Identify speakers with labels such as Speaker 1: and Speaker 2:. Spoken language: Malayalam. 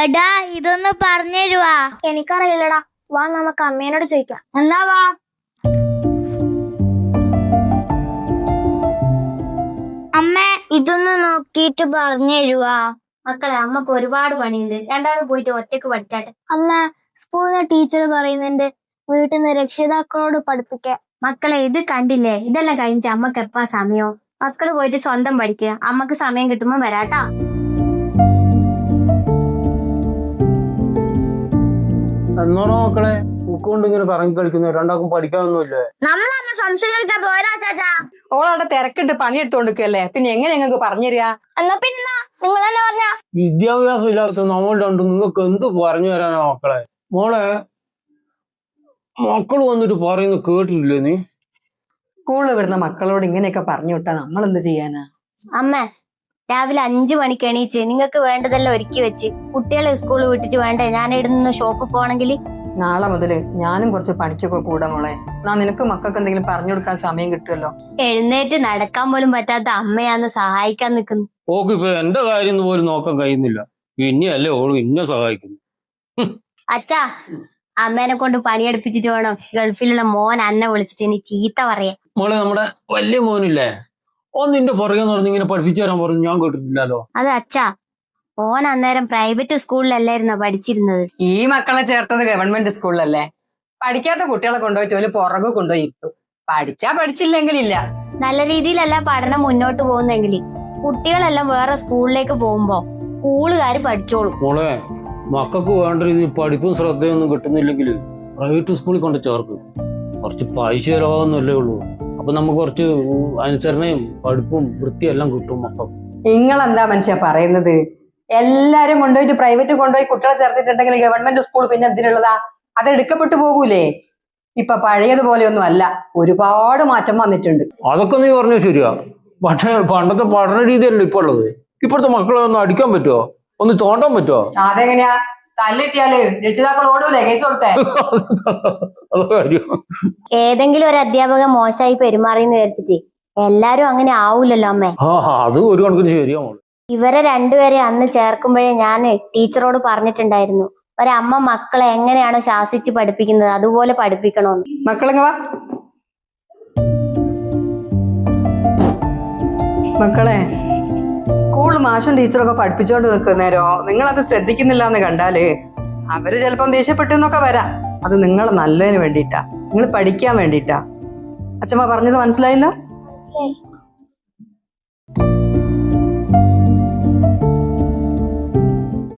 Speaker 1: എടാ ഇതൊന്ന് പറഞ്ഞുതരുവാ.
Speaker 2: എനിക്കറിയില്ലടാ, വാ നമുക്ക് അമ്മേനോട് ചോദിക്കാം.
Speaker 1: എന്നാ വാ. അമ്മ ഇതൊന്ന് നോക്കിയിട്ട് പറഞ്ഞുതരുവാ.
Speaker 2: മക്കളെ, അമ്മക്ക് ഒരുപാട് പണിയുണ്ട്. രണ്ടാളും പോയിട്ട് ഒറ്റക്ക് പഠിച്ചാട്ടെ. അമ്മ, സ്കൂളിലെ ടീച്ചർ പറയുന്നുണ്ട് വീട്ടിൽ നിന്ന് രക്ഷിതാക്കളോട് പഠിപ്പിക്കാൻ. മക്കളെ, ഇത് കണ്ടില്ലേ? ഇതെല്ലാം കഴിഞ്ഞിട്ട് അമ്മക്ക് എപ്പാ സമയോ? മക്കള് പോയിട്ട് സ്വന്തം പഠിക്കുക. അമ്മക്ക് സമയം കിട്ടുമ്പോ വരാട്ടാ.
Speaker 3: എന്നോണോ മക്കളെ ബുക്കൊണ്ട് ഇങ്ങനെ കറങ്ങി കളിക്കുന്ന രണ്ടാക്കും പഠിക്കാനൊന്നുമില്ലേ?
Speaker 1: നമ്മളമ്മ സംശയിക്കാൻ പോരാ ചാച്ചാ.
Speaker 4: ഓളവിടെ തിരക്കിട്ട് പണിയെടുത്തോണ്ടിരിക്കല്ലേ, പിന്നെ എങ്ങനെ ഞങ്ങൾക്ക് പറഞ്ഞു തരിക?
Speaker 2: എന്നാ പിന്നെ നിങ്ങൾ തന്നെ പറഞ്ഞ.
Speaker 3: വിദ്യാഭ്യാസം ഇല്ലാത്ത നമ്മൾ രണ്ടും നിങ്ങൾക്ക് എന്ത് പറഞ്ഞു തരാനാ മക്കളെ? മോളെ, മക്കൾ വന്നിട്ട് പറയുന്നത് കേട്ടിട്ടില്ലേ നീ?
Speaker 4: സ്കൂളിൽ വിടുന്ന മക്കളോട് ഇങ്ങനെയൊക്കെ പറഞ്ഞു വിട്ടാ നമ്മൾ എന്ത് ചെയ്യാനാ?
Speaker 2: അമ്മ, രാവിലെ 5 മണിക്ക് എണീച്ച് നിങ്ങൾക്ക് വേണ്ടതെല്ലാം ഒരുക്കി വെച്ച് കുട്ടികളെ സ്കൂളിൽ വിട്ടിട്ട് വേണ്ടേ ഞാൻ ഇടുന്ന ഷോപ്പിൽ പോണെങ്കിൽ?
Speaker 4: നാളെ മുതല് ഞാനും കുറച്ച് പണിക്കൊക്കെ കൂടാ മോളെ. എന്നാ നിനക്ക് മക്കൾക്ക് എന്തെങ്കിലും പറഞ്ഞു കൊടുക്കാൻ സമയം കിട്ടുമല്ലോ.
Speaker 2: എഴുന്നേറ്റ് നടക്കാൻ പോലും പറ്റാത്ത അമ്മയാന്ന് സഹായിക്കാൻ നിൽക്കുന്നു.
Speaker 3: ഓക്കിപ്പോ എന്റെ കാര്യം പോലും നോക്കാൻ കഴിയുന്നില്ല, പിന്നെയല്ലേ ഓള് ഇന്നെ സഹായിക്കുന്നു.
Speaker 2: അച്ഛാ, അമ്മേനെ കൊണ്ട് പണിയെടുപ്പിച്ചിട്ട് വേണം ഗൾഫിലുള്ള മോൻ അന്നെ വിളിച്ചിട്ട് ഇനി ചീത്ത പറയാ.
Speaker 3: മോളെ, നമ്മുടെ വലിയ മോനില്ലേ, ഓൻ നിന്റെ പുറകെ പറഞ്ഞ് ഇങ്ങനെ പഠിപ്പിച്ചു തരാൻ പറഞ്ഞു, ഞാൻ കേട്ടിട്ടില്ലല്ലോ.
Speaker 2: അത് അച്ഛാ, ഓൻ അന്നേരം പ്രൈവറ്റ് സ്കൂളിലല്ലായിരുന്നോ പഠിച്ചിരുന്നത്?
Speaker 4: ഈ മക്കളെ ചേർത്തത് ഗവൺമെന്റ് സ്കൂളിലല്ലേ? പഠിക്കാത്ത കുട്ടികളെ കൊണ്ടുപോയിട്ട് ഒരു പുറകെ കൊണ്ടുപോയി ഇരുത്തു. പഠിച്ചാ പഠിച്ചില്ലെങ്കിലില്ല.
Speaker 2: നല്ല രീതിയിലല്ല പഠനം മുന്നോട്ട് പോകുന്നെങ്കിൽ കുട്ടികളെല്ലാം വേറെ സ്കൂളിലേക്ക് പോകുമ്പോ സ്കൂളുകാര് പഠിച്ചോളും.
Speaker 3: മോളെ, മക്കൾക്ക് വേണ്ട രീതിയിൽ പഠിപ്പും ശ്രദ്ധയൊന്നും കിട്ടുന്നില്ലെങ്കിൽ പ്രൈവറ്റ് സ്കൂളിൽ കൊണ്ട് ചേർക്കും. കുറച്ച് പൈസ ചിലവാകുന്നല്ലേ ഉള്ളൂ. അപ്പൊ നമുക്ക് കുറച്ച് അനുസരണയും പഠിപ്പും വൃത്തിയും എല്ലാം കിട്ടും മക്കൾ.
Speaker 4: നിങ്ങളെന്താ മനുഷ്യ പറയുന്നത്? എല്ലാരും കൊണ്ടുപോയിട്ട് പ്രൈവറ്റ് കൊണ്ടുപോയി കുട്ടികളെ ചേർത്തിട്ടുണ്ടെങ്കിൽ ഗവൺമെന്റ് സ്കൂൾ പിന്നെ എന്തിനുള്ളതാ? അത് എടുക്കപ്പെട്ടു പോകൂലേ? ഇപ്പൊ പഴയതുപോലെയൊന്നും അല്ല, ഒരുപാട് മാറ്റം വന്നിട്ടുണ്ട്.
Speaker 3: അതൊക്കെ നീ പറഞ്ഞത് ശരിയാ. പക്ഷെ പണ്ടത്തെ പഠന രീതിയല്ലേ ഇപ്പൊ ഉള്ളത്. ഇപ്പോഴത്തെ മക്കളെ ഒന്ന് അടിക്കാൻ പറ്റുമോ? ഒന്ന് തോണ്ടാൻ പറ്റുമോ?
Speaker 4: അതെങ്ങനെയാ? തല്ലിട്ടിയാല് രക്ഷിതാക്കൾ ഓടൂലേ കേസ് കൊടുത്തേ?
Speaker 3: അതൊക്കെ കാര്യം.
Speaker 2: ഏതെങ്കിലും ഒരു അധ്യാപകൻ മോശമായി പെരുമാറിയെന്ന് വിചാരിച്ചിട്ട് എല്ലാരും അങ്ങനെ ആവൂലല്ലോ അമ്മേ.
Speaker 3: അത് ഒരു കണക്കിന് ശരിയാ മോളെ.
Speaker 2: ഇവരെ രണ്ടുപേരെ അന്ന് ചേർക്കുമ്പോഴേ ഞാൻ ടീച്ചറോട് പറഞ്ഞിട്ടുണ്ടായിരുന്നു, ഒരമ്മ മക്കളെ എങ്ങനെയാണോ ശാസിച്ച് പഠിപ്പിക്കുന്നത് അതുപോലെ പഠിപ്പിക്കണോന്ന്.
Speaker 4: മക്കളെങ്ങ വാ. മക്കളെ, സ്കൂൾ മാഷും ടീച്ചറൊക്കെ പഠിപ്പിച്ചോണ്ട് നിൽക്കുന്നേരോ നിങ്ങളത് ശ്രദ്ധിക്കുന്നില്ല എന്ന് കണ്ടാല് അവര് ചിലപ്പം ദേഷ്യപ്പെട്ടു എന്നൊക്കെ വരാം. അത് നിങ്ങൾ നല്ലതിന് വേണ്ടിയിട്ടാ, നിങ്ങൾ പഠിക്കാൻ വേണ്ടിയിട്ടാ. അച്ഛമ്മ പറഞ്ഞത് മനസ്സിലായില്ലോ?